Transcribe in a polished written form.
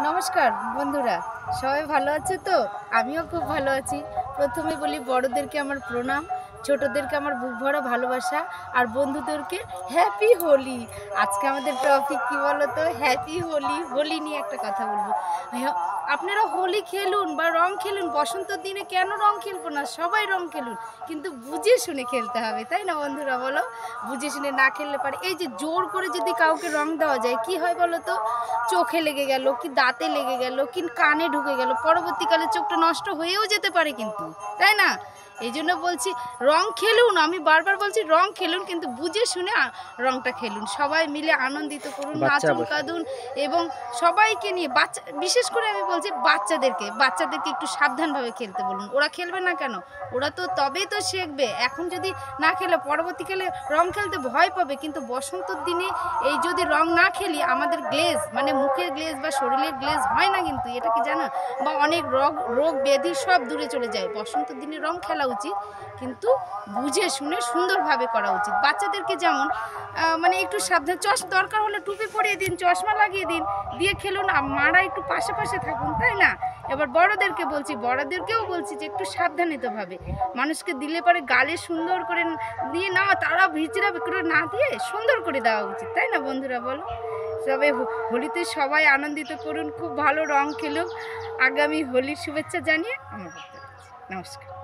নমস্কার বন্ধুরা, সবাই ভালো আছে তো? আমিও খুব ভালো আছি। প্রথমে বলি বড়দেরকে আমার প্রণাম, ছোটদেরকে আমার বুক ভরা ভালোবাসা, আর বন্ধুদেরকে হ্যাপি হোলি। আজকে আমাদের টপিক কি বলো তো? হ্যাপি হোলি। হোলি নিয়ে একটা কথা বলবো। আপনারা হোলি খেলুন বা রং খেলুন, বসন্তের দিনে কেন রং খেলবো না? সবাই রং খেলুন, কিন্তু বুঝে শুনে খেলতে হবে, তাই না বন্ধুরা বলো? বুঝে শুনে না খেললে পারে এই যে জোর করে যদি কাউকে রং দেওয়া যায় কি হয় বলো তো? চোখে লেগে গেল, কি দাঁতে লেগে গেল, কি কানে ঢুকে গেল, পরবর্তীকালে চোখটা নষ্ট হয়েও যেতে পারে কিন্তু, তাই না? এই জন্য বলছি রং খেলুন, আমি বারবার বলছি রং খেলুন, কিন্তু বুঝে শুনে রংটা খেলুন। সবাই মিলে আনন্দিত করুন, নাচুন কাঁদুন, এবং সবাইকে নিয়ে বিশেষ করে আমি বলছি বাচ্চাদেরকে একটু সাবধানভাবে খেলতে বলুন। ওরা খেলবে না কেন? ওরা তো তবেই তো শিখবে। এখন যদি না খেলে পরবর্তীকালে রং খেলতে ভয় পাবে। কিন্তু বসন্তর দিনে এই যদি রং না খেলি আমাদের গ্লেজ, মানে মুখের গ্লেজ বা শরীরের গ্লেজ হয় না, কিন্তু এটা কি জানা? বা অনেক রোগ ব্যাধি সব দূরে চলে যায়। বসন্তর দিনে রং খেলা উচিত, কিন্তু বুঝে শুনে সুন্দরভাবে করা উচিত। বাচ্চাদেরকে যেমন মানে একটু সাবধান, দরকার হলে টুপি পরিয়ে দিন, চশমা লাগিয়ে দিন, দিয়ে খেলুন। মারা একটু পাশে পাশে থাকুন, তাই না? এবার বড়দেরকেও বলছি যে একটু সাবধানিতভাবে মানুষকে দিলে পারে গালে সুন্দর করে দিয়ে না, তারা ভিজরা করে না দিয়ে সুন্দর করে দেওয়া উচিত, তাই না বন্ধুরা বলো? তবে হোলিতে সবাই আনন্দিত করুন, খুব ভালো রং খেলুন। আগামী হোলির শুভেচ্ছা জানিয়ে আমার বক্তব্য। নমস্কার।